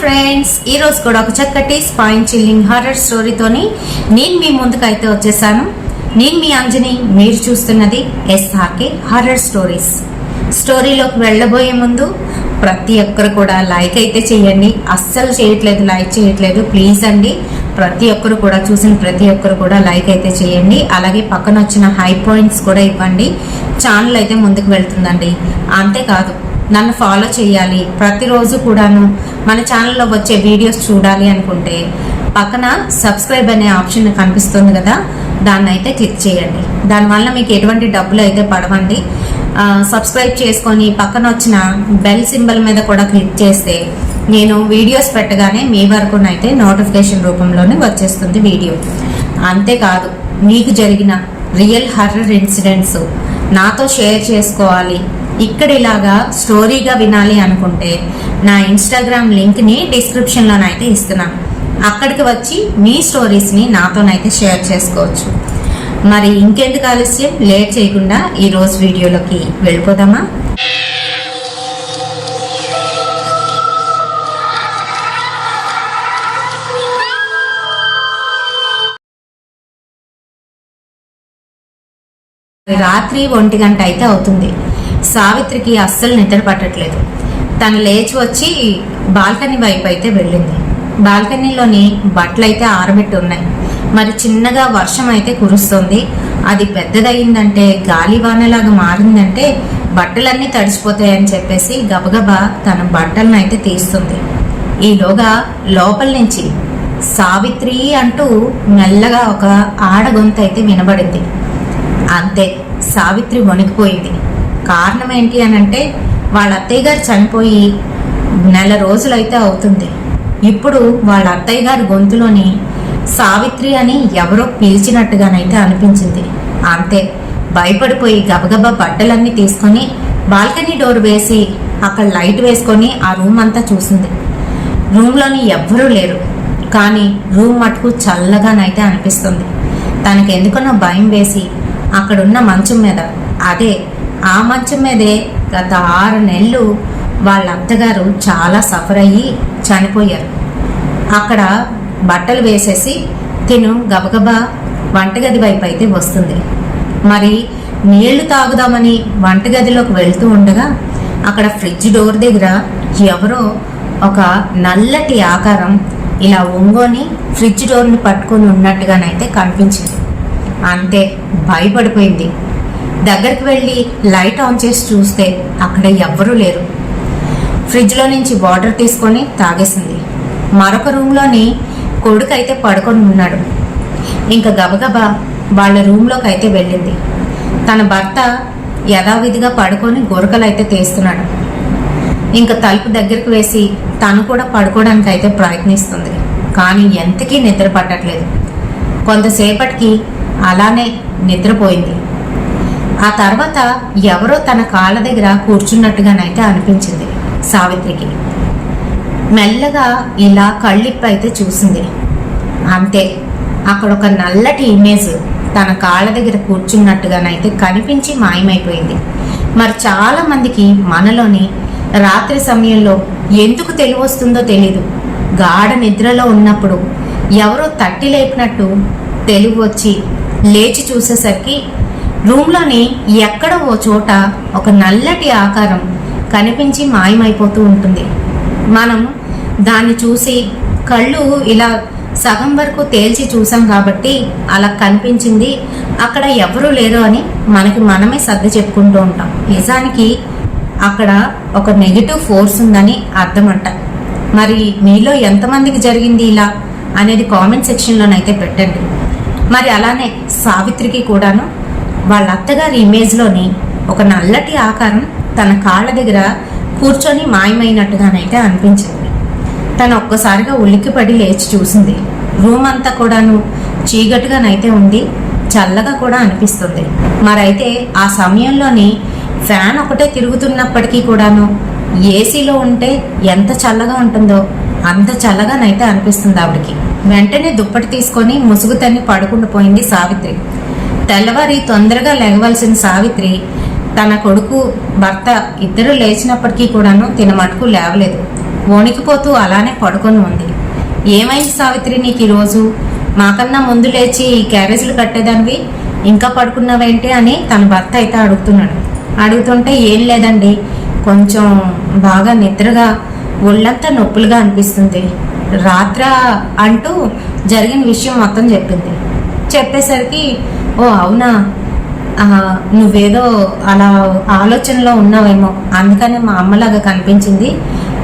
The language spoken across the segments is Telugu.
ఫ్రెండ్స్, ఈ రోజు కూడా ఒక చక్కటి స్పైన్ చిల్లింగ్ హారర్ స్టోరీతోని నేను మీ ముందుకైతే వచ్చేసాను. నేను మీ అంజని, మీరు చూస్తున్నది SRK హారర్ స్టోరీస్. స్టోరీలోకి వెళ్ళబోయే ముందు ప్రతి ఒక్కరు కూడా లైక్ అయితే చేయండి. అస్సలు చేయట్లేదు, లైక్ చేయట్లేదు, ప్లీజ్ అండి. ప్రతి ఒక్కరు కూడా చూసిన ప్రతి ఒక్కరు కూడా లైక్ అయితే చేయండి. అలాగే పక్కన వచ్చిన హై పాయింట్స్ కూడా ఇవ్వండి. ఛానల్ అయితే ముందుకు వెళ్తుందండి. అంతేకాదు, నన్ను ఫాలో చేయాలి, ప్రతిరోజు కూడాను మన ఛానల్లో వచ్చే వీడియోస్ చూడాలి అనుకుంటే పక్కన సబ్స్క్రైబ్ అనే ఆప్షన్ కనిపిస్తుంది కదా, దాన్ని అయితే క్లిక్ చేయండి. దానివల్ల మీకు ఎటువంటి డబ్బులు అయితే పడవండి. సబ్స్క్రైబ్ చేసుకొని పక్కన వచ్చిన బెల్ సింబల్ మీద కూడా క్లిక్ చేస్తే నేను వీడియోస్ పెట్టగానే మీ వరకునైతే నోటిఫికేషన్ రూపంలోనే వచ్చేస్తుంది వీడియో. అంతేకాదు, మీకు జరిగిన రియల్ హర్రర్ ఇన్సిడెంట్స్ నాతో షేర్ చేసుకోవాలి, ఇక్కడ ఇలాగా స్టోరీగా వినాలి అనుకుంటే నా ఇన్స్టాగ్రామ్ లింక్ని డిస్క్రిప్షన్లోనైతే ఇస్తున్నాను. అక్కడికి వచ్చి మీ స్టోరీస్ని నాతోనైతే షేర్ చేసుకోవచ్చు. మరి ఇంకెందుకు ఆలస్యం, లేట్ చేయకుండా ఈరోజు వీడియోలోకి వెళ్ళిపోదామా? రాత్రి 1 గంట అయితే అవుతుంది. సావిత్రికి అస్సలు నిద్ర పట్టట్లేదు. తను లేచి వచ్చి బాల్కనీ వైపు అయితే వెళ్ళింది. బాల్కనీలోని బట్టలు అయితే ఆరబెట్టి ఉన్నాయి. మరి చిన్నగా వర్షం అయితే కురుస్తుంది. అది పెద్దదయ్యిందంటే, గాలివానలాగా మారిందంటే బట్టలన్నీ తడిసిపోతాయని చెప్పేసి గబగబా తన బట్టలను అయితే తీస్తుంది. ఈలోగా లోపల నుంచి సావిత్రి అంటూ మెల్లగా ఒక ఆడగొంతు అయితే వినబడింది. అంతే, సావిత్రి వణికిపోయింది. కారణం ఏంటి అని అంటే, వాళ్ళ అత్తయ్య గారు చనిపోయి నెల రోజులైతే అవుతుంది. ఇప్పుడు వాళ్ళ అత్తయ్య గారి గొంతులోని సావిత్రి అని ఎవరో పిలిచినట్టుగానైతే అనిపించింది. అంతే, భయపడిపోయి గబగబా బట్టలన్నీ తీసుకొని బాల్కనీ డోర్ వేసి అక్కడ లైట్ వేసుకొని ఆ రూమ్ అంతా చూసింది. రూమ్లోని ఎవ్వరూ లేరు, కానీ రూమ్ మటుకు చల్లగానైతే అనిపిస్తుంది. తనకు ఎందుకనో భయం వేసి అక్కడున్న మంచం మీద, అదే ఆ మంచం మీదే గత 6 నెలలు వాళ్ళ అత్తగారు చాలా సఫర్ అయ్యి చనిపోయారు. అక్కడ బట్టలు వేసేసి తిను గబగబా వంటగది వైపు అయితే వస్తుంది. మరి నీళ్లు తాగుదామని వంటగదిలోకి వెళ్తూ ఉండగా అక్కడ ఫ్రిడ్జ్ డోర్ దగ్గర ఎవరో ఒక నల్లటి ఆకారం ఇలా ఒంగోని ఫ్రిడ్జ్ డోర్ని పట్టుకొని ఉన్నట్టుగానైతే కనిపించింది. అంతే, భయపడిపోయింది. దగ్గరికి వెళ్ళి లైట్ ఆన్ చేసి చూస్తే అక్కడ ఎవ్వరూ లేరు. ఫ్రిడ్జ్లో నుంచి వాటర్ తీసుకొని తాగేసింది. మరొక రూమ్లోని కొడుకు అయితే పడుకొని ఉన్నాడు. ఇంకా గబగబా వాళ్ళ రూమ్లోకి అయితే వెళ్ళింది. తన భర్త యథావిధిగా పడుకొని గురకలు అయితే తీస్తున్నాడు. ఇంకా తలుపు దగ్గరికి వేసి తను కూడా పడుకోవడానికి అయితే ప్రయత్నిస్తుంది. కానీ ఎంతకీ నిద్ర పట్టట్లేదు. కొంతసేపటికి అలానే నిద్రపోయింది. ఆ తర్వాత ఎవరో తన కాళ్ళ దగ్గర కూర్చున్నట్టుగానైతే అనిపించింది సావిత్రికి. మెల్లగా ఇలా కళ్ళిప్పి అయితే చూసింది. అంతే, అక్కడ ఒక నల్లటి ఇమేజ్ తన కాళ్ళ దగ్గర కూర్చున్నట్టుగానైతే కనిపించి మాయమైపోయింది. మరి చాలా మందికి మనలోని రాత్రి సమయంలో ఎందుకు తెలివి వస్తుందో తెలీదు, గాఢ నిద్రలో ఉన్నప్పుడు ఎవరో తట్టి లేపినట్టు తెలివి వచ్చి లేచి చూసేసరికి రూమ్లోని ఎక్కడో ఓ చోట ఒక నల్లటి ఆకారం కనిపించి మాయమైపోతూ ఉంటుంది. మనం దాన్ని చూసి కళ్ళు ఇలా సగం వరకు తేల్చి చూసాం కాబట్టి అలా కనిపించింది, అక్కడ ఎవరూ లేరు అని మనకి మనమే సర్ది చెప్పుకుంటూ ఉంటాం. నిజానికి అక్కడ ఒక నెగిటివ్ ఫోర్స్ ఉందని అర్థమంట. మరి మీలో ఎంతమందికి జరిగింది ఇలా అనేది కామెంట్ సెక్షన్లోనైతే పెట్టండి. మరి అలానే సావిత్రికి కూడాను వాళ్ళ అత్తగారి ఇమేజ్లోని ఒక నల్లటి ఆకారం తన కాళ్ళ దగ్గర కూర్చొని మాయమైనట్టుగానైతే అనిపించింది. తను ఒక్కసారిగా ఉలిక్కిపడి లేచి చూసింది. రూమ్ అంతా కూడాను చీకటిగానైతే ఉంది, చల్లగా కూడా అనిపిస్తుంది. మరైతే ఆ సమయంలోని ఫ్యాన్ ఒకటే తిరుగుతున్నప్పటికీ కూడాను ఏసీలో ఉంటే ఎంత చల్లగా ఉంటుందో అంత చల్లగానైతే అనిపిస్తుంది ఆవిడకి. వెంటనే దుప్పటి తీసుకొని ముసుగు తన్ని పడుకుంటూ పోయింది సావిత్రి. తెల్లవారి తొందరగా లేవవలసిన సావిత్రి తన కొడుకు భర్త ఇద్దరు లేచినప్పటికీ కూడాను తిన మటుకు లేవలేదు. వణికిపోతూ అలానే పడుకొని ఉంది. ఏమైంది సావిత్రి నీకు ఈరోజు? మాకన్నా ముందు లేచి క్యారేజీలు కట్టేదానివి ఇంకా పడుకున్నావేంటి అని తన భర్త అయితే అడుగుతున్నాడు. అడుగుతుంటే ఏం లేదండి, కొంచెం బాగా నిద్రగా ఒళ్ళంతా నొప్పులుగా అనిపిస్తుంది రాత్ర అంటూ జరిగిన విషయం మొత్తం చెప్పింది. చెప్పేసరికి ఓ అవునా, నువ్వేదో అలా ఆలోచనలో ఉన్నావేమో, అందుకని మా అమ్మలాగా కనిపించింది,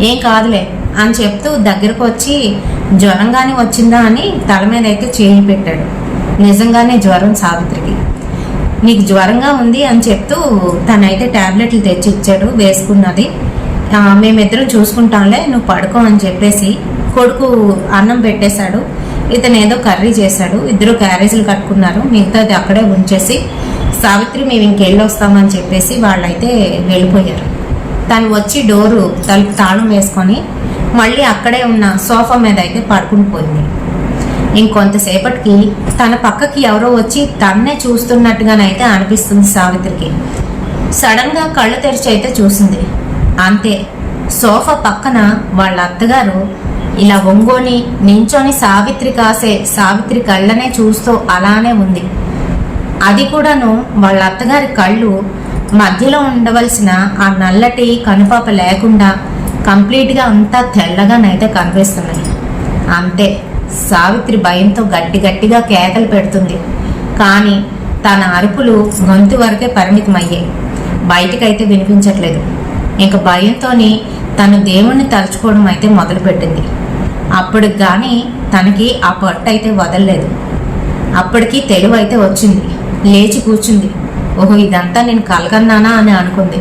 ఏం కాదులే అని చెప్తూ దగ్గరకు వచ్చి జ్వరంగానే వచ్చిందా అని తల మీద అయితే చేయి పెట్టాడు. నిజంగానే జ్వరం సావిత్రికి. నీకు జ్వరంగా ఉంది అని చెప్తూ తనైతే టాబ్లెట్లు తెచ్చి ఇచ్చాడు, వేసుకున్నది. మేమిద్దరం చూసుకుంటాంలే, నువ్వు పడుకో అని చెప్పేసి కొడుకు అన్నం పెట్టేశాడు. ఇతను ఏదో కర్రీ చేశాడు. ఇద్దరు క్యారేజీలు కట్టుకున్నారు. మిగతాది అక్కడే ఉంచేసి సావిత్రి మేము ఇంకెళ్ళొస్తామని చెప్పేసి వాళ్ళైతే వెళ్ళిపోయారు. తను వచ్చి డోరు తలుపు తాళం వేసుకొని మళ్ళీ అక్కడే ఉన్న సోఫా మీద అయితే పడుకుని పోయింది. ఇంకొంతసేపటికి తన పక్కకి ఎవరో వచ్చి తన్నే చూస్తున్నట్టుగానైతే అనిపిస్తుంది సావిత్రికి. సడన్గా కళ్ళు తెరిచి అయితే చూసింది. అంతే, సోఫా పక్కన వాళ్ళ అత్తగారు ఇలా ఒంగోని నించొని సావిత్రి కళ్ళనే చూస్తూ అలానే ఉంది. అది కూడాను వాళ్ళ అత్తగారి కళ్ళు మధ్యలో ఉండవలసిన ఆ నల్లటి కనుపాప లేకుండా కంప్లీట్గా అంతా తెల్లగానైతే కనిపిస్తున్నాయి. అంతే, సావిత్రి భయంతో గట్టిగా కేకలు పెడుతుంది. కానీ తన అరుపులు గొంతు వరకే పరిమితమయ్యాయి, బయటికైతే వినిపించట్లేదు. ఇంక భయంతోని తను దేవుణ్ణి తలుచుకోవడం అయితే మొదలుపెట్టింది. అప్పటికి కానీ తనకి ఆ పట్టు అయితే వదలలేదు. అప్పటికి తెలివి అయితే వచ్చింది. లేచి కూర్చుంది. ఓహో, ఇదంతా నేను కలగన్నానా అని అనుకుంది.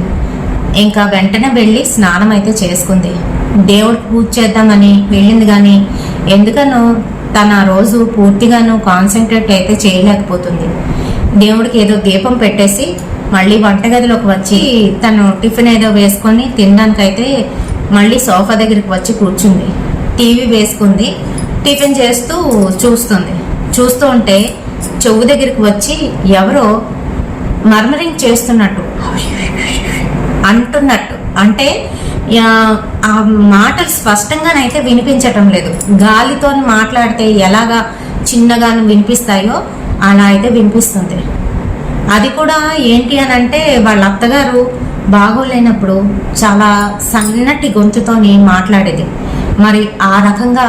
ఇంకా వెంటనే వెళ్ళి స్నానం అయితే చేసుకుంది. దేవుడికి పూజ చేద్దామని వెళ్ళింది. కానీ ఎందుకనో తన రోజు పూర్తిగాను కాన్సన్ట్రేట్ అయితే చేయలేకపోతుంది. దేవుడికి ఏదో దీపం పెట్టేసి మళ్ళీ వంటగదిలోకి వచ్చి తను టిఫిన్ ఏదో వేసుకొని తినడానికైతే మళ్ళీ సోఫా దగ్గరికి వచ్చి కూర్చుంది. టీవీ వేసుకుంది. టిఫిన్ చేస్తూ చూస్తూ ఉంటే చెవు దగ్గరికి వచ్చి ఎవరో మర్మరింగ్ చేస్తున్నట్టు అంటున్నట్టు, అంటే ఆ మాటలు స్పష్టంగానైతే వినిపించటం లేదు. గాలితో మాట్లాడితే ఎలాగా చిన్నగాను వినిపిస్తాయో అలా అయితే వినిపిస్తుంది. అది కూడా ఏంటి అని అంటే వాళ్ళ అత్తగారు బాగోలేనప్పుడు చాలా సన్నటి గొంతుతోని మాట్లాడేది. మరి ఆ రకంగా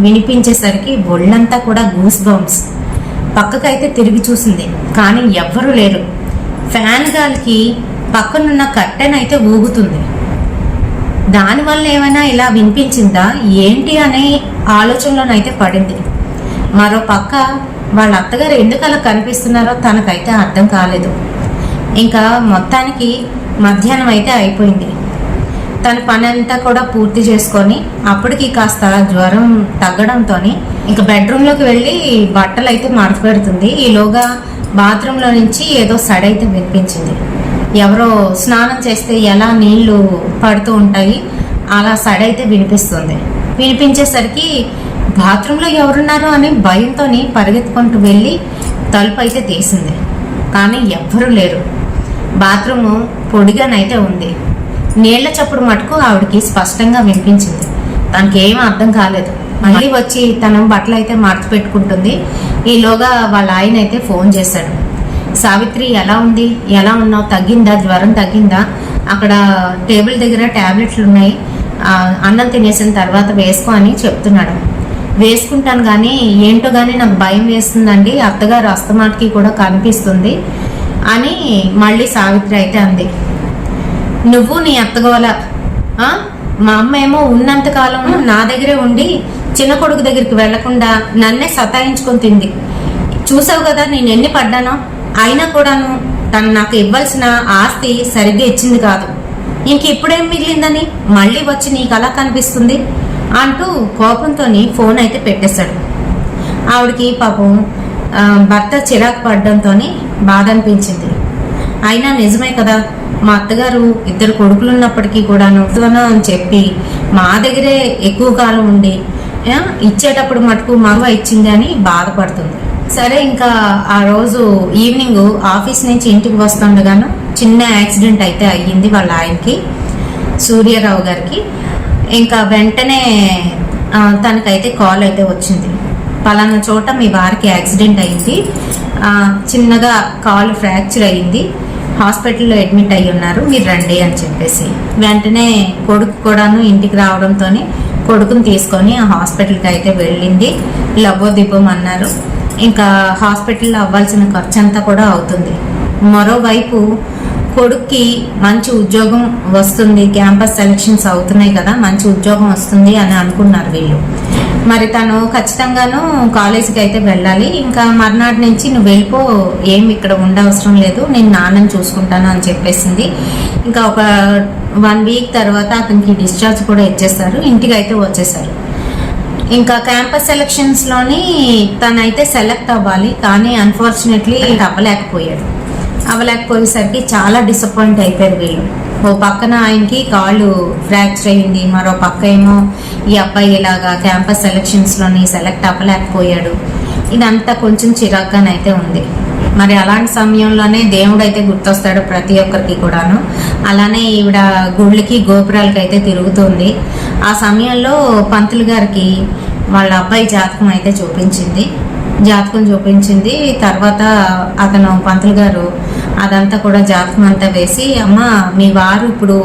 వినిపించేసరికి ఒళ్ళంతా కూడా గూస్ బంప్స్. పక్కకైతే తిరిగి చూసింది, కానీ ఎవ్వరూ లేరు. ఫ్యాన్ గాలికి పక్కనున్న కట్టెన్ అయితే ఊగుతుంది. దానివల్ల ఏమైనా ఇలా వినిపించిందా ఏంటి అనే ఆలోచనలోనైతే పడింది. మరో పక్క వాళ్ళ అత్తగారు ఎందుకు అలా కనిపిస్తున్నారో తనకైతే అర్థం కాలేదు. ఇంకా మొత్తానికి మధ్యాహ్నం అయితే అయిపోయింది. తన పని అంతా కూడా పూర్తి చేసుకొని అప్పటికి కాస్త జ్వరం తగ్గడంతో ఇంకా బెడ్రూమ్లోకి వెళ్ళి బట్టలు అయితే మడత పెడుతుంది. ఈలోగా బాత్రూంలో నుంచి ఏదో సడైతే వినిపించింది. ఎవరో స్నానం చేస్తే ఎలా నీళ్లు పడుతూ ఉంటాయి అలా సడైతే వినిపిస్తుంది. వినిపించేసరికి బాత్రూంలో ఎవరున్నారు అని భయంతో పరిగెత్తుకుంటూ వెళ్ళి తలుపు అయితే తీసింది. కానీ ఎవ్వరూ లేరు. బాత్రూము పొడిగానైతే ఉంది. నీళ్ల చప్పుడు మటుకు ఆవిడకి స్పష్టంగా వినిపించింది. తనకేం అర్థం కాలేదు. మళ్ళీ వచ్చి తన బట్టలు అయితే మడత పెట్టుకుంటుంది. ఈలోగా వాళ్ళ ఆయన అయితే ఫోన్ చేశాడు. సావిత్రి ఎలా ఉంది, ఎలా ఉన్నావు, తగ్గిందా, జ్వరం తగ్గిందా, అక్కడ టేబుల్ దగ్గర టాబ్లెట్లు ఉన్నాయి, అన్నం తినేసిన తర్వాత వేసుకో అని చెప్తున్నాడు. వేసుకుంటాను కానీ ఏంటో కానీ నాకు భయం వేస్తుందండి, అత్తగారు అస్తమాటికి కూడా కనిపిస్తుంది అని మళ్ళీ సావిత్రి అయితే అంది. నువ్వు నీ అత్తగోల, మా అమ్మ ఏమో ఉన్నంతకాలం నా దగ్గరే ఉండి చిన్న కొడుకు దగ్గరికి వెళ్లకుండా నన్నే సతాయించుకొని తింది. చూసావు కదా నేను ఎన్ని పడ్డానో, అయినా కూడాను తను నాకు ఇవ్వాల్సిన ఆస్తి సరిగ్గా ఇచ్చింది కాదు. ఇంక ఇప్పుడేం మిగిలిందని మళ్ళీ వచ్చి నీకు అలా కనిపిస్తుంది అంటూ కోపంతో ఫోన్ అయితే పెట్టేశాడు. ఆవిడకి పాపం భర్త చిరాకు పడడంతో బాధ అనిపించింది. అయినా నిజమే కదా, మా అత్తగారు ఇద్దరు కొడుకులు ఉన్నప్పటికీ కూడాను అని చెప్పి మా దగ్గరే ఎక్కువ కాలం ఉండి ఇచ్చేటప్పుడు మటుకు మగవ ఇచ్చింది అని బాధపడుతుంది. సరే, ఇంకా ఆ రోజు ఈవినింగ్ ఆఫీస్ నుంచి ఇంటికి వస్తుండగాను చిన్న యాక్సిడెంట్ అయితే అయ్యింది వాళ్ళ ఆయనకి, సూర్యారావు గారికి. ఇంకా వెంటనే తనకైతే కాల్ అయితే వచ్చింది, పలానా చోట మీ వారికి యాక్సిడెంట్ అయింది, చిన్నగా కాలు ఫ్రాక్చర్ అయింది, హాస్పిటల్లో అడ్మిట్ అయ్యి ఉన్నారు, మీరు రండి అని చెప్పేసి వెంటనే కొడుకు కూడాను ఇంటికి రావడంతో కొడుకుని తీసుకొని ఆ హాస్పిటల్కి అయితే వెళ్ళింది. లబోదిబ్బం అన్నారు. ఇంకా హాస్పిటల్లో అవ్వాల్సిన ఖర్చు అంతా కూడా అవుతుంది. మరోవైపు కొడుక్కి మంచి ఉద్యోగం వస్తుంది, క్యాంపస్ సెలక్షన్స్ అవుతున్నాయి కదా, మంచి ఉద్యోగం వస్తుంది అని అనుకున్నారు వీళ్ళు. మరి తను ఖచ్చితంగాను కాలేజీకి అయితే వెళ్ళాలి. ఇంకా మర్నాటి నుంచి నువ్వు వెళ్ళిపో, ఏం ఇక్కడ ఉండవసరం లేదు, నేను నాన్నని చూసుకుంటాను అని చెప్పేసింది. ఇంకా ఒక 1 వీక్ తర్వాత అతనికి డిశ్చార్జ్ కూడా ఇచ్చేస్తారు, ఇంటికి అయితే వచ్చేసారు. ఇంకా క్యాంపస్ సెలక్షన్స్లోని తనైతే సెలెక్ట్ అవ్వాలి, కానీ అన్ఫార్చునేట్లీ అవ్వలేకపోయేసరికి చాలా డిసప్పాయింట్ అయిపోయారు వీళ్ళు. ఓ పక్కన ఆయనకి కాళ్ళు ఫ్రాక్చర్ అయింది, మరో పక్క ఏమో ఈ అబ్బాయి ఇలాగా క్యాంపస్ సెలక్షన్స్లోని సెలెక్ట్ అవ్వలేకపోయాడు. ఇదంతా కొంచెం చిరాగ్గానైతే ఉంది. మరి అలాంటి సమయంలోనే దేవుడు అయితే గుర్తొస్తాడు ప్రతి ఒక్కరికి కూడాను. అలానే ఈవిడ గుళ్ళకి గోపురాలకి అయితే తిరుగుతుంది. ఆ సమయంలో పంతులు గారికి వాళ్ళ అబ్బాయి జాతకం అయితే చూపించింది. తర్వాత అతను పంతులు గారు అదంతా కూడా జాతకం అంతా వేసి, అమ్మ మీ వారు ఇప్పుడు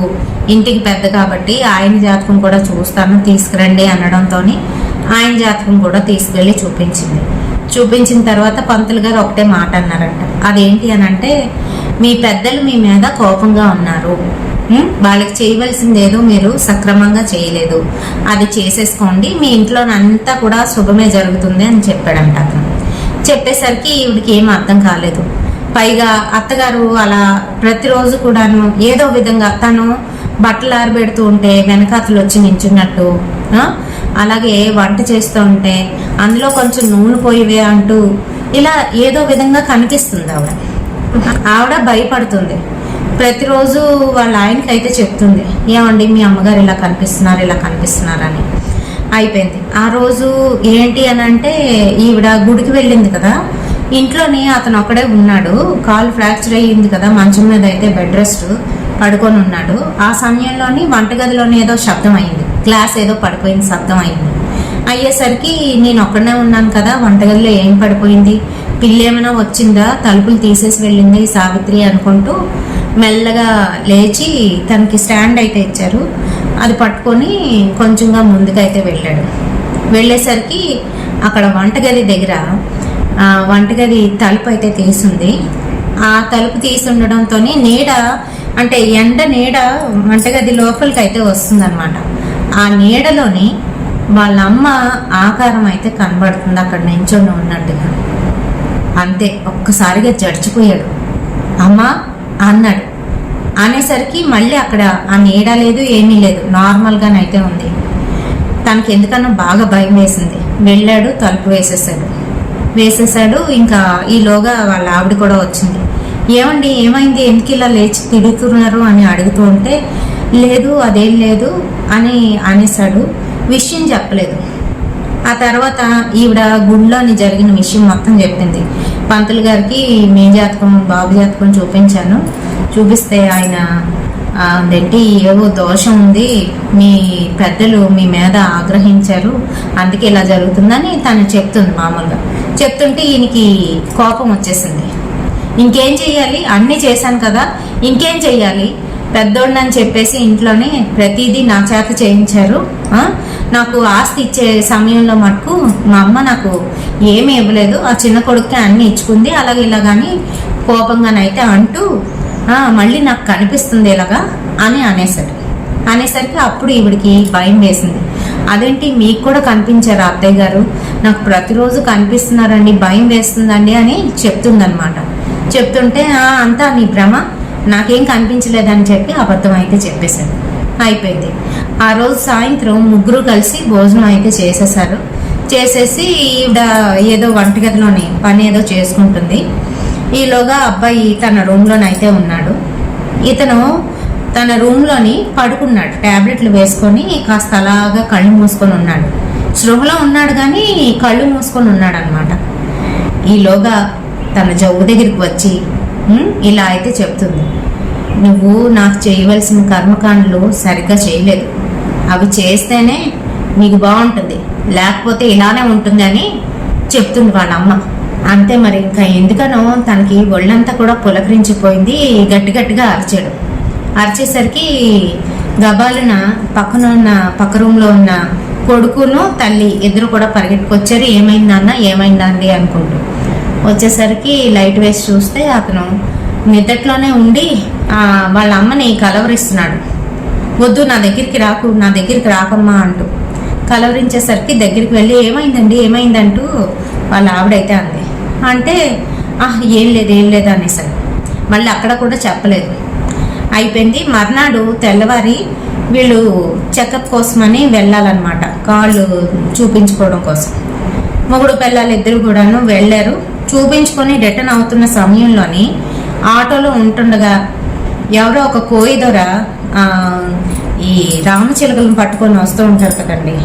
ఇంటికి పెద్ద కాబట్టి ఆయన జాతకం కూడా చూస్తాను, తీసుకురండి అనడంతో ఆయన జాతకం కూడా తీసుకెళ్ళి చూపించిన తర్వాత పంతులు గారు ఒకటే మాట అన్నారంట. అదేంటి అని అంటే, మీ పెద్దలు మీ మీద కోపంగా ఉన్నారు, వాళ్ళకి చేయవలసింది ఏదో మీరు సక్రమంగా చేయలేదు, అది చేసేసుకోండి, మీ ఇంట్లోనంతా కూడా శుభమే జరుగుతుంది అని చెప్పాడంట అతను. చెప్పేసరికి ఈవిడికి ఏం అర్థం కాలేదు. పైగా అత్తగారు అలా ప్రతిరోజు కూడాను ఏదో విధంగా తను బట్టలు ఆరబెడుతూ ఉంటే వెనకాతలు వచ్చి నించున్నట్టు, అలాగే వంట చేస్తూ ఉంటే అందులో కొంచెం నూనె పోయివే అంటూ ఇలా ఏదో విధంగా కనిపిస్తుంది ఆవిడ భయపడుతుంది. ప్రతిరోజు వాళ్ళ ఆయనకి అయితే చెప్తుంది, ఏమండి మీ అమ్మగారు ఇలా కనిపిస్తున్నారని. అయిపోయింది. ఆ రోజు ఏంటి అని అంటే, ఈవిడ గుడికి వెళ్ళింది కదా, ఇంట్లోని అతను ఒక్కడే ఉన్నాడు, కాలు ఫ్రాక్చర్ అయ్యింది కదా, మంచం మీద అయితే బెడ్ రెస్ట్ పడుకొని ఉన్నాడు. ఆ సమయంలోని వంటగదిలోని ఏదో శబ్దం అయింది, గ్లాస్ ఏదో పడిపోయిన శబ్దం అయ్యేసరికి నేను ఒక్కడనే ఉన్నాను కదా, వంటగదిలో ఏం పడిపోయింది, పిల్లి ఏమైనా వచ్చిందా, తలుపులు తీసేసి వెళ్ళింది ఈ సావిత్రి అనుకుంటూ మెల్లగా లేచి తనకి స్టాండ్ అయితే ఇచ్చారు, అది పట్టుకొని కొంచెంగా ముందుకైతే వెళ్ళేసరికి అక్కడ వంటగది దగ్గర వంటగది తలుపు అయితే తీసుంది. ఆ తలుపు తీసి ఉండడంతో నీడ అంటే ఎండ నీడ వంటగది లోపలికి అయితే వస్తుందన్నమాట. ఆ నీడలోని వాళ్ళ అమ్మ ఆకారం అయితే కనబడుతుంది అక్కడ నించొని ఉన్నట్టుగా. అంతే, ఒక్కసారిగా జడిచిపోయాడు. అమ్మా అన్నాడు. అనేసరికి మళ్ళీ అక్కడ ఆ నీడ లేదు, ఏమీ లేదు, నార్మల్గానైతే ఉంది. తనకి ఎందుకన్నా బాగా భయం వేసింది. వెళ్ళాడు, తలుపు వేసేసాడు. ఇంకా ఈలోగా వాళ్ళ ఆవిడ కూడా వచ్చింది. ఏమండి ఏమైంది, ఎందుకు ఇలా లేచి తిడుతున్నారు అని అడుగుతూ ఉంటే, లేదు అదేం లేదు అని అనేసాడు. విషయం చెప్పలేదు. ఆ తర్వాత ఈవిడ గుడిలోని జరిగిన విషయం మొత్తం చెప్పింది. పంతులు గారికి మీ జాతకం బాబు జాతకం చూపిస్తే ఆయన అదేంటి ఏవో దోషం ఉంది, మీ పెద్దలు మీ మీద ఆగ్రహించారు, అందుకే ఇలా జరుగుతుందని తను చెప్తుంది. మామూలుగా చెప్తుంటే ఈయనకి కోపం వచ్చేసింది. ఇంకేం చెయ్యాలి, అన్నీ చేశాను కదా, ఇంకేం చెయ్యాలి, పెద్దోడిని అని చెప్పేసి ఇంట్లోనే ప్రతిదీ నా చేత చేయించారు, నాకు ఆస్తి ఇచ్చే సమయంలో మటుకు మా అమ్మ నాకు ఏమీ ఇవ్వలేదు, ఆ చిన్న కొడుకుకి అన్నీ ఇచ్చుకుంది, అలాగే ఇలాగాని కోపంగానైతే అంటూ మళ్ళీ నాకు కనిపిస్తుంది ఇలాగా అని అనేసరికి అప్పుడు ఈవిడికి భయం వేసింది. అదేంటి మీకు కూడా కనిపించారు అత్తయ్య గారు, నాకు ప్రతిరోజు కనిపిస్తున్నారండి, భయం వేస్తుందండి అని చెప్తుందనమాట. చెప్తుంటే అంతా నీ భ్రమ, నాకేం కనిపించలేదని చెప్పి అబద్ధం అయితే చెప్పేశాడు. అయిపోయింది. ఆ రోజు సాయంత్రం ముగ్గురు కలిసి భోజనం అయితే చేసేసి ఈవిడ ఏదో వంటగదిలోని పని ఏదో చేసుకుంటుంది. ఈలోగా అబ్బాయి తన రూమ్లోనైతే ఉన్నాడు. ఇతను తన రూమ్లోని పడుకున్నాడు, టాబ్లెట్లు వేసుకొని కాస్త అలాగా కళ్ళు మూసుకొని ఉన్నాడు. స్పృహలో ఉన్నాడు కానీ కళ్ళు మూసుకొని ఉన్నాడు అనమాట. ఈలోగా తన జవ్వు దగ్గరికి వచ్చి ఇలా అయితే చెప్తుంది, నువ్వు నాకు చేయవలసిన కర్మకాండలు సరిగ్గా చేయలేదు, అవి చేస్తేనే మీకు బాగుంటుంది, లేకపోతే ఇలానే ఉంటుంది అని చెప్తుంది వాళ్ళ అమ్మ. అంతే మరి ఇంకా ఎందుకనో తనకి ఒళ్ళంతా కూడా పులకరించిపోయింది. గట్టి గట్టిగా అరిచాడు. అరిచేసరికి గబాలున పక్క రూమ్లో ఉన్న కొడుకును తల్లి ఇద్దరు కూడా పరిగెట్టుకొచ్చారు. ఏమైందన్న ఏమైందండి అనుకుంటూ వచ్చేసరికి లైట్ వేసి చూస్తే అతను నిద్దట్లోనే ఉండి వాళ్ళ అమ్మని కలవరిస్తున్నాడు. వద్దు, నా దగ్గరికి రాకమ్మా అంటూ కలవరించేసరికి దగ్గరికి వెళ్ళి ఏమైందండి ఏమైందంటూ వాళ్ళ ఆవిడైతే అంది. అంటే ఏం లేదు అనేసరి మళ్ళీ అక్కడ కూడా చెప్పలేదు. అయిపోయింది. మర్నాడు తెల్లవారి వీళ్ళు చెకప్ కోసమని వెళ్ళాలన్నమాట, కాళ్ళు చూపించుకోవడం కోసం. మొగుడు పిల్లలు ఇద్దరు కూడాను వెళ్ళారు. చూపించుకొని రిటర్న్ అవుతున్న సమయంలోని ఆటోలో ఉంటుండగా ఎవరో ఒక కోయి దొర ఈ రామచిలుకలను పట్టుకొని వస్తూ ఉంటారు కదండి,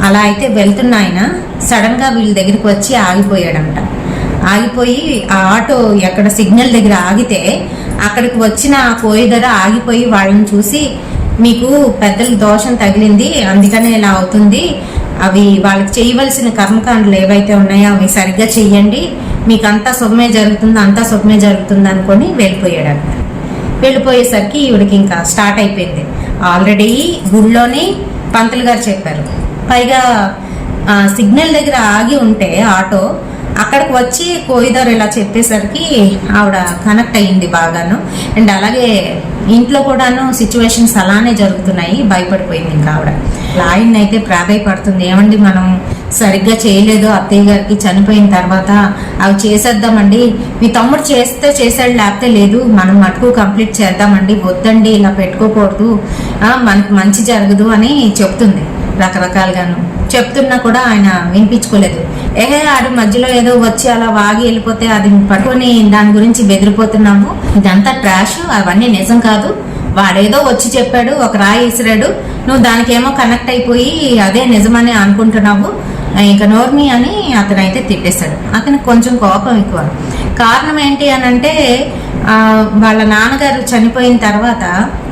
అలా అయితే వెళ్తున్న ఆయన సడన్గా వీళ్ళ దగ్గరికి వచ్చి ఆగిపోయాడంట. ఆగిపోయి ఆ ఆటో ఎక్కడ సిగ్నల్ దగ్గర ఆగితే అక్కడికి వచ్చిన ఆ కోయి ధర ఆగిపోయి వాళ్ళని చూసి, మీకు పెద్దలకు దోషం తగిలింది, అందుకనే ఇలా అవుతుంది, అవి వాళ్ళకి చేయవలసిన కర్మకాండలు ఏవైతే ఉన్నాయో అవి సరిగ్గా చెయ్యండి, మీకు అంతా శుభమే జరుగుతుంది అనుకొని వెళ్ళిపోయాడు. వెళ్ళిపోయేసరికి ఈవిడికి ఇంకా స్టార్ట్ అయిపోయింది. ఆల్రెడీ గుడిలోని పంతులు గారు చెప్పారు, పైగా సిగ్నల్ దగ్గర ఆగి ఉంటే ఆటో అక్కడికి వచ్చి కోయిదారు ఇలా చెప్పేసరికి ఆవిడ కనెక్ట్ అయ్యింది బాగాను. అండ్ అలాగే ఇంట్లో కూడాను సిచ్యువేషన్స్ అలానే జరుగుతున్నాయి, భయపడిపోయింది ఇంకా ఆవిడ. ఆయన్ని అయితే ప్రాధాయపడుతుంది, ఏమండి మనం సరిగ్గా చేయలేదు, అత్తయ్య గారికి చనిపోయిన తర్వాత అవి చేసేద్దామండి, మీ తమ్ముడు చేస్తే చేసాడు లేకపోతే లేదు, మనం మటుకు కంప్లీట్ చేద్దామండి, వద్దండి ఇలా పెట్టుకోకూడదు, మనకు మంచి జరగదు అని చెప్తుంది. రకరకాలుగాను చెప్తున్నా కూడా ఆయన వినిపించుకోలేదు. ఆడు మధ్యలో ఏదో వచ్చి అలా వాగి వెళ్ళిపోతే అది పట్టుకొని దాని గురించి బెదిరిపోతున్నాము, ఇదంతా ట్రాష్, అవన్నీ నిజం కాదు, వాడేదో వచ్చి చెప్పాడు, ఒక రాయి విసిరాడు, నువ్వు దానికేమో కనెక్ట్ అయిపోయి అదే నిజమని అనుకుంటున్నావు, ఇంకా నోర్మి అని అతనైతే తిట్టేశాడు. అతనికి కొంచెం కోపం ఎక్కువ. కారణం ఏంటి అని అంటే వాళ్ళ నాన్నగారు చనిపోయిన తర్వాత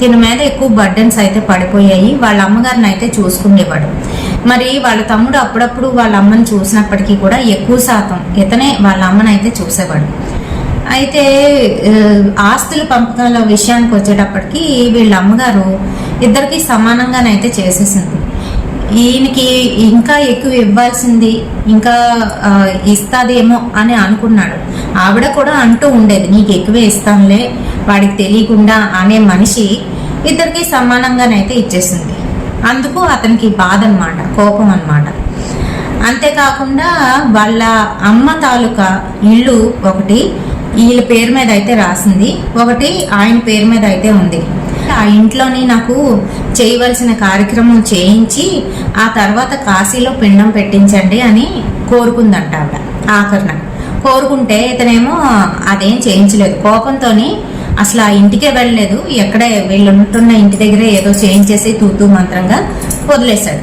తిన మీద ఎక్కువ బర్డెన్స్ అయితే పడిపోయాయి. వాళ్ళ అమ్మగారిని అయితే చూసుకునేవాడు. మరి వాళ్ళ తమ్ముడు అప్పుడప్పుడు వాళ్ళ అమ్మని చూసినప్పటికీ కూడా ఎక్కువ శాతం ఇతనే వాళ్ళ అమ్మని అయితే చూసేవాడు. అయితే ఆస్తుల పంపకాల విషయానికి వచ్చేటప్పటికి వీళ్ళ అమ్మగారు ఇద్దరికి సమానంగానైతే చేసేసింది. ఈయనకి ఇంకా ఎక్కువ ఇవ్వాల్సింది, ఇంకా ఇస్తాదేమో అని అనుకున్నాడు. ఆవిడ కూడా అంటూ ఉండేది, నీకు ఎక్కువే ఇస్తానులే, వాడికి తెలియకుండా అనే మనిషి ఇద్దరికి సమానంగానైతే ఇచ్చేసింది. అందుకు అతనికి బాధ అన్నమాట, కోపం అన్నమాట. అంతేకాకుండా వాళ్ళ అమ్మ తాలూకా ఇల్లు ఒకటి వీళ్ళ పేరు మీద అయితే రాసింది, ఒకటి ఆయన పేరు మీద అయితే ఉంది. ఆ ఇంట్లోని నాకు చేయవలసిన కార్యక్రమం చేయించి ఆ తర్వాత కాశీలో పిండం పెట్టించండి అని కోరుకుందంట ఆవిడ. ఆఖరణ కోరుకుంటే ఇతనేమో అదేం చేయించలేదు. కోపంతో అసలు ఆ ఇంటికే వెళ్ళలేదు, ఎక్కడే వీళ్ళు ఉంటున్న ఇంటి దగ్గరే ఏదో చేయించేసి తూతూ మంత్రంగా వదిలేశాడు.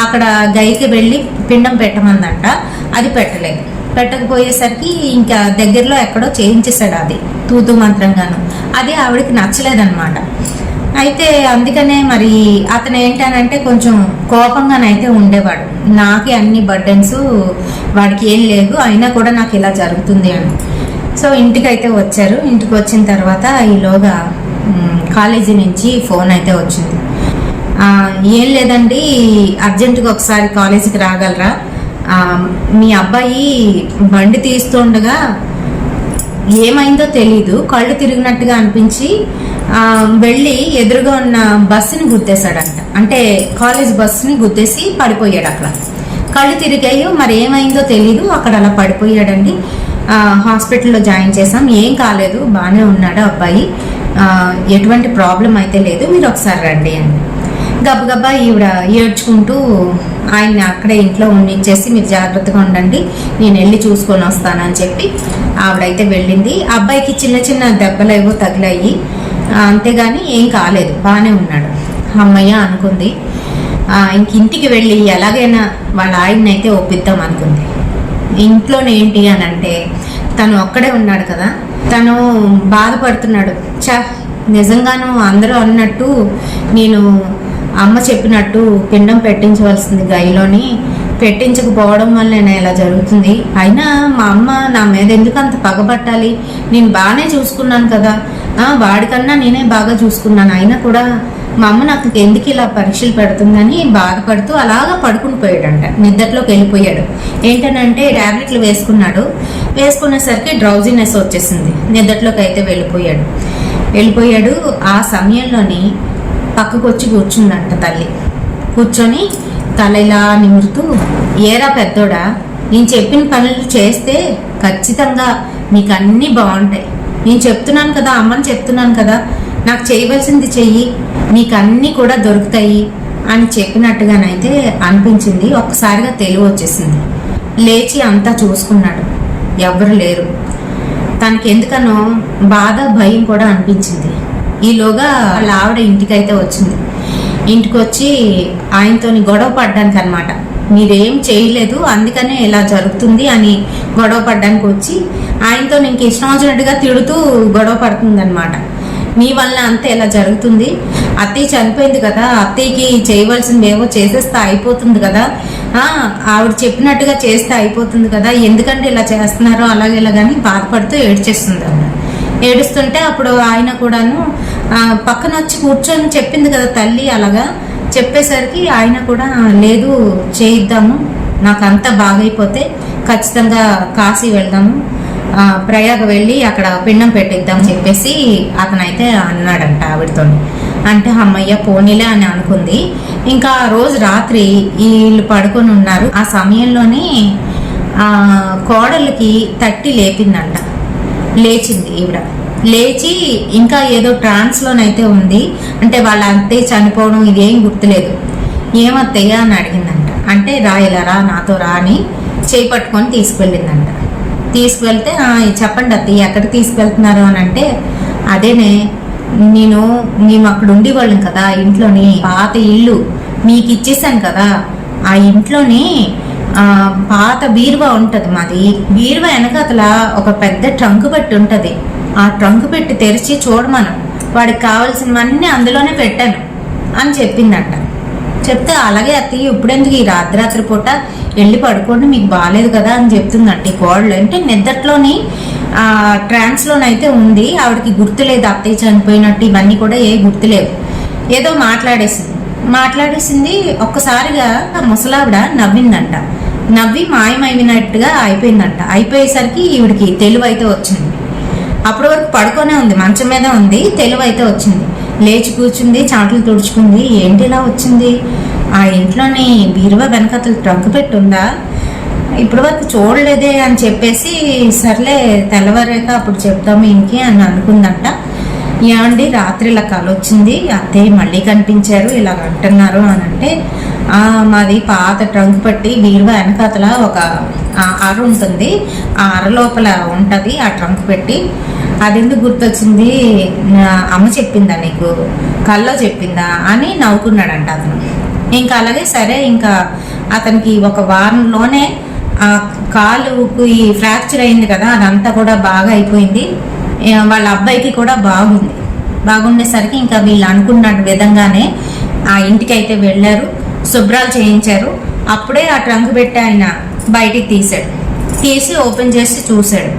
అక్కడ గైకి వెళ్ళి పిండం పెట్టమందంట, అది పెట్టలేదు. పెట్టకపోయేసరికి ఇంకా దగ్గరలో ఎక్కడో చేయించేశాడు అది తూతూ మంత్రంగాను. అది ఆవిడకి నచ్చలేదన్నమాట. అయితే అందుకనే మరి అతను ఏంటనంటే కొంచెం కోపంగానైతే ఉండేవాడు, నాకే అన్ని బర్డెన్స్, వాడికి ఏం లేదు, అయినా కూడా నాకు ఇలా జరుగుతుంది అని. సో ఇంటికైతే వచ్చారు. ఇంటికి వచ్చిన తర్వాత ఈలోగా కాలేజీ నుంచి ఫోన్ అయితే వచ్చింది. ఏం లేదండి, అర్జెంటుగా ఒకసారి కాలేజీకి రాగలరా, మీ అబ్బాయి బండి తీస్తుండగా ఏమైందో తెలీదు, కళ్ళు తిరిగినట్టుగా అనిపించి వెళ్ళి ఎదురుగా ఉన్న బస్సుని గుద్దేశాడంట. అంటే కాలేజ్ బస్సుని గుద్దేసి పడిపోయాడు. అక్కడ కళ్ళు తిరిగాయో మరి ఏమైందో తెలీదు, అక్కడ అలా పడిపోయాడండి. హాస్పిటల్లో జాయిన్ చేసాం, ఏం కాలేదు, బాగానే ఉన్నాడు అబ్బాయి, ఎటువంటి ప్రాబ్లం అయితే లేదు, మీరు ఒకసారి రండి అని. గబగబా ఈవిడ ఏడ్చుకుంటూ ఆయన్ని అక్కడే ఇంట్లో ఉండించేసి మీరు జాగ్రత్తగా ఉండండి, నేను వెళ్ళి చూసుకొని వస్తానని చెప్పి ఆవిడైతే వెళ్ళింది. అబ్బాయికి చిన్న చిన్న దెబ్బలు ఏవో తగిలాయి, అంతేగాని ఏం కాలేదు, బాగానే ఉన్నాడు. అమ్మయ్య అనుకుంది. ఇంక ఇంటికి వెళ్ళి ఎలాగైనా వాళ్ళ ఆయన్ని అయితే ఒప్పిద్దాం అనుకుంది. ఇంట్లోనే ఏంటి అని అంటే తను ఒక్కడే ఉన్నాడు కదా, తను బాధపడుతున్నాడు. నిజంగాను అందరూ అన్నట్టు నేను అమ్మ చెప్పినట్టు పిండం పెట్టించవలసింది గైలోని, పెట్టించకపోవడం వల్ల నేను ఇలా జరుగుతుంది. అయినా మా అమ్మ నా మీద ఎందుకు అంత పగబట్టాలి? నేను బాగానే చూసుకున్నాను కదా, వాడికన్నా నేనే బాగా చూసుకున్నాను. అయినా కూడా మా అమ్మ నాకు ఎందుకు ఇలా పరీక్షలు పెడుతుందని బాధపడుతూ అలాగా పడుకుని పోయాడంట. నిద్రలోకి వెళ్ళిపోయాడు. ఏంటనంటే ట్యాబ్లెట్లు వేసుకునేసరికి డ్రౌజినెస్ వచ్చేసింది. నిద్రలోకి అయితే వెళ్ళిపోయాడు. ఆ సమయంలోని పక్కకు వచ్చి కూర్చుందంట తల్లి. కూర్చొని తల ఇలా నిమురుతూ, ఏరా పెద్దోడా, నేను చెప్పిన పనులు చేస్తే ఖచ్చితంగా మీకు అన్నీ బాగుంటాయి. నేను చెప్తున్నాను కదా, అమ్మని చెప్తున్నాను కదా, నాకు చేయవలసింది చెయ్యి, మీకు అన్నీ కూడా దొరుకుతాయి అని చెప్పినట్టుగానైతే అనిపించింది. ఒక్కసారిగా తెలివి వచ్చేసింది. లేచి అంతా చూసుకున్నాడు, ఎవరు లేరు. తనకి ఎందుకనో బాధ, భయం కూడా అనిపించింది. ఈలోగా వాళ్ళ ఆవిడ ఇంటికైతే వచ్చింది. ఇంటికి వచ్చి ఆయనతోని గొడవ పడ్డానికి అనమాట. మీరేం చేయలేదు అందుకనే ఇలా జరుగుతుంది అని గొడవ పడ్డానికి వచ్చి ఆయనతో ఇంక ఇష్టం వచ్చినట్టుగా తిడుతూ గొడవ పడుతుంది అనమాట. మీ వల్ల అంతే ఇలా జరుగుతుంది, అత్తయ్య చనిపోయింది కదా, అత్తయ్యకి చేయవలసింది ఏవో చేసేస్తే అయిపోతుంది కదా, ఆవిడ చెప్పినట్టుగా చేస్తే అయిపోతుంది కదా, ఎందుకంటే ఇలా చేస్తున్నారో అలాగే ఇలాగని బాధపడుతూ ఏడ్చేస్తుంది అన్నమాట. ఏడుస్తుంటే అప్పుడు ఆయన కూడాను పక్కన వచ్చి కూర్చొని చెప్పింది కదా తల్లి, అలాగా చెప్పేసరికి ఆయన కూడా లేదు చేయిద్దాము, నాకు అంతా బాగైపోతే ఖచ్చితంగా కాశీ వెళ్దాము, ప్రయాగ వెళ్ళి అక్కడ పిండం పెట్టిద్దాం చెప్పేసి అతనైతే అన్నాడంట ఆవిడతో. అంటే అమ్మయ్య పోనీలే అని అనుకుంది. ఇంకా ఆ రోజు రాత్రి వీళ్ళు పడుకొని ఉన్నారు. ఆ సమయంలోనే కోడలికి తట్టి లేపిందంట. లేచింది ఈవిడ. లేచి ఇంకా ఏదో ట్రాన్స్లోనైతే ఉంది. అంటే వాళ్ళ అత్తయ్య చనిపోవడం ఇదేం గుర్తులేదు. ఏమత్తయ్య అని అడిగిందంట. అంటే ఇలా రా, నాతో రా అని చేయి పట్టుకొని తీసుకువెళ్ళిందంట. తీసుకువెళ్తే చెప్పండి అత్తయ్య ఎక్కడికి తీసుకెళ్తున్నారు అని అంటే, అదేనే మేము అక్కడ ఉండేవాళ్ళం కదా, ఇంట్లోని పాత ఇల్లు మీకు ఇచ్చేసాను కదా, ఆ ఇంట్లోని పాత బీరువా ఉంటది మాది. బీరువా వెనకాతల ఒక పెద్ద ట్రంక్ పెట్టి ఉంటది. ఆ ట్రంక్ పెట్టి తెరిచి చూడమను, వాడికి కావాల్సినవన్నీ అందులోనే పెట్టాను అని చెప్పిందంట. చెప్తే అలాగే అత్తయ్య ఇప్పుడెందుకు ఈ రాత్రి పూట వెళ్ళి పడుకోండి, మీకు బాగాలేదు కదా అని చెప్తుందంట ఈ కోడలు. అంటే నిద్రలోని ట్రాన్స్లోనైతే ఉంది. ఆవిడకి గుర్తులేదు అత్తయ్య చనిపోయినట్టు, ఇవన్నీ కూడా ఏ గుర్తులేవు. ఏదో మాట్లాడేసింది. ఒక్కసారిగా ముసలావిడ నవ్విందంట. నవ్వి మాయమైనట్టుగా అయిపోయిందంట. అయిపోయేసరికి ఈవిడికి తెలివి అయితే వచ్చింది. అప్పటి వరకు పడుకొనే ఉంది, మంచం మీద ఉంది. తెలివి అయితే వచ్చింది. లేచి కూర్చుంది, చాటలు తుడుచుకుంది. ఏంటి ఇలా వచ్చింది? ఆ ఇంట్లోని బీరువా వెనకతలు ట్రంక్ పెట్టుందా, ఇప్పటి వరకు చూడలేదే అని చెప్పేసి సర్లే తెల్లవారాక అప్పుడు చెప్తాము ఇంకే అని అనుకుందంట. ఏమండి రాత్రి ఇలా కల వచ్చింది, అత్తయ్య మళ్ళీ కనిపించారు, ఇలా అంటున్నారు అని అంటే, మాది పాత ట్రంక్ పెట్టి బీరువా వెనకాతల ఒక అర ఉంటుంది, ఆ అర లోపల ఉంటుంది ఆ ట్రంక్ పెట్టి. అది ఎందుకు గుర్తొచ్చింది, అమ్మ చెప్పిందా నీకు, కల్లో చెప్పిందా అని నవ్వుకున్నాడంట అతను. ఇంకా అలాగే సరే, ఇంకా అతనికి ఒక వారంలోనే ఆ కాలుకి ఫ్రాక్చర్ అయింది కదా, అదంతా కూడా బాగా అయిపోయింది. వాళ్ళ అబ్బాయికి కూడా బాగుండేసరికి ఇంకా వీళ్ళు అనుకున్న విధంగానే ఆ ఇంటికి అయితే వెళ్ళారు, శుభ్రాలు చేయించారు. అప్పుడే ఆ ట్రంక్ పెట్టి ఆయన బయటికి తీసి ఓపెన్ చేసి చూశాడు.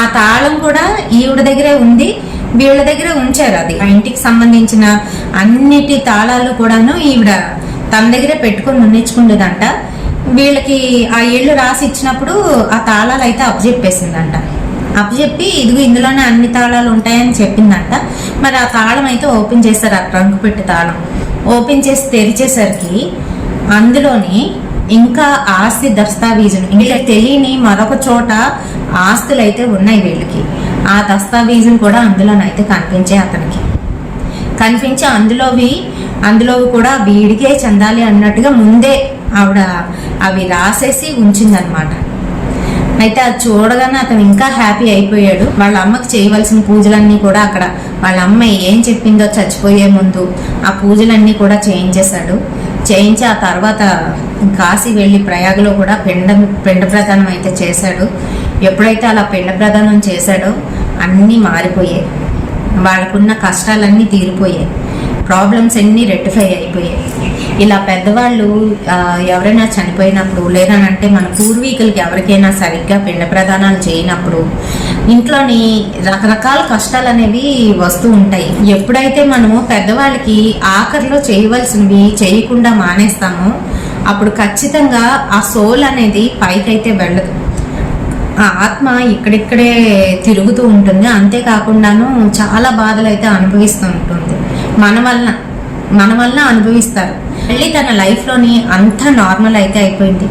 ఆ తాళం కూడా ఈవిడ దగ్గరే ఉంది, వీళ్ళ దగ్గరే ఉంచారు. అది ఆ ఇంటికి సంబంధించిన అన్నిటి తాళాలు కూడాను ఈవిడ తన దగ్గరే పెట్టుకొని ఉన్నించుకుండేదంట. వీళ్ళకి ఆ ఇళ్ళు రాసి ఇచ్చినప్పుడు ఆ తాళాలు అయితే అప్పచెప్పేసిందంట. అప్పచెప్పి ఇదిగో ఇందులోనే అన్ని తాళాలు ఉంటాయని చెప్పిందంట. మరి ఆ తాళం అయితే ఓపెన్ చేశారు, ఆ ట్రంక్ పెట్టి తాళం ఓపెన్ చేసి తెరిచేసరికి అందులోని ఇంకా ఆస్తి దస్తావీజులు, ఇంకా తెలియని మరొక చోట ఆస్తులు అయితే ఉన్నాయి వీళ్ళకి. ఆ దస్తావీజులు కూడా అందులోనైతే కనిపించి అందులోవి కూడా వీడికే చెందాలి అన్నట్టుగా ముందే ఆవిడ అవి రాసేసి ఉంచిందనమాట. అయితే అది చూడగానే అతను ఇంకా హ్యాపీ అయిపోయాడు. వాళ్ళ అమ్మకి చేయవలసిన పూజలన్నీ కూడా అక్కడ వాళ్ళ అమ్మ ఏం చెప్పిందో చచ్చిపోయే ముందు ఆ పూజలన్నీ కూడా చేయించి ఆ తర్వాత కాశీ వెళ్ళి ప్రయాగలో కూడా పిండ ప్రదానం అయితే చేశాడు. ఎప్పుడైతే అలా పిండ ప్రదానం చేశాడో అన్నీ మారిపోయాయి, వాళ్ళకున్న కష్టాలన్నీ తీరిపోయాయి. ప్రాబ్లమ్స్ అన్నీ రెక్టిఫై అయిపోయాయి. ఇలా పెద్దవాళ్ళు ఎవరైనా చనిపోయినప్పుడు లేదనంటే మన పూర్వీకులకి ఎవరికైనా సరిగ్గా పిండ ప్రదానాలు చేయనప్పుడు ఇంట్లోని రకరకాల కష్టాలు అనేవి వస్తూ ఉంటాయి. ఎప్పుడైతే మనము పెద్దవాళ్ళకి ఆఖరిలో చేయవలసినవి చేయకుండా మానేస్తామో అప్పుడు ఖచ్చితంగా ఆ సోల్ అనేది పైకైతే వెళ్ళదు, ఆ ఆత్మ ఇక్కడిక్కడే తిరుగుతూ ఉంటుంది. అంతేకాకుండాను చాలా బాధలు అయితే అనుభవిస్తూ ఉంటుంది. మన వల్ల అనుభవిస్తారు. మళ్ళీ తన లైఫ్లోని అంతా నార్మల్ అయితే అయిపోయింది.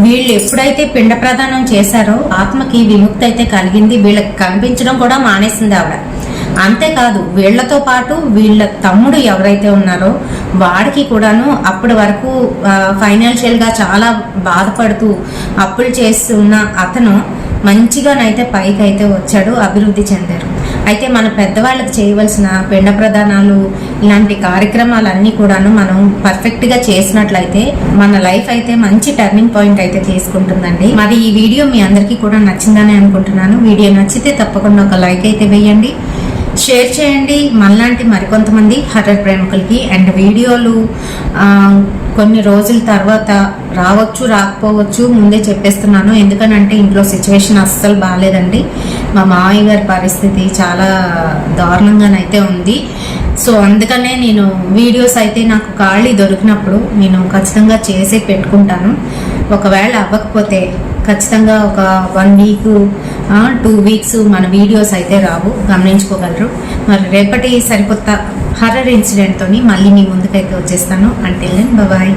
వీళ్ళు ఎప్పుడైతే పిండ ప్రదానం చేశారో ఆత్మకి విముక్తి అయితే కలిగింది. వీళ్ళకి కనిపించడం కూడా మానేసింది ఆవిడ. అంతేకాదు వీళ్లతో పాటు వీళ్ళ తమ్ముడు ఎవరైతే ఉన్నారో వాడికి కూడాను అప్పటి వరకు ఫైనాన్షియల్గా చాలా బాధపడుతూ అప్పులు చేస్తున్న అతను మంచిగానైతే పైకి అయితే వచ్చాడు, అభివృద్ధి చెందారు. అయితే మన పెద్దవాళ్ళకి చేయవలసిన పిండ ప్రదానాలు ఇలాంటి కార్యక్రమాలన్నీ కూడాను మనం పర్ఫెక్ట్గా చేసినట్లయితే మన లైఫ్ అయితే మంచి టర్నింగ్ పాయింట్ అయితే తీసుకుంటుందండి. మరి ఈ వీడియో మీ అందరికీ కూడా నచ్చిందని అనుకుంటున్నాను. వీడియో నచ్చితే తప్పకుండా ఒక లైక్ అయితే వేయండి, షేర్ చేయండి మనలాంటి మరికొంతమంది హర్రర్ ప్రేమికులకి. అండ్ వీడియోలు కొన్ని రోజుల తర్వాత రావచ్చు రాకపోవచ్చు ముందే చెప్పేస్తున్నాను. ఎందుకనంటే ఇంట్లో సిచ్యువేషన్ అస్సలు బాగాలేదండి. మా మామయ్య గారి పరిస్థితి చాలా దారుణంగానైతే ఉంది. సో అందుకనే నేను వీడియోస్ అయితే నాకు ఖాళీ దొరికినప్పుడు నేను ఖచ్చితంగా చేసి పెట్టుకుంటాను. ఒకవేళ అవ్వకపోతే ఖచ్చితంగా ఒక 1 వీక్ 2 వీక్స్ మన వీడియోస్ అయితే రావు, గమనించుకోగలరు. మరి రేపటి సరికొత్త హర్రర్ ఇన్సిడెంట్తోని మళ్ళీ మీ ముందుకైతే వచ్చేస్తాను. Until then bye.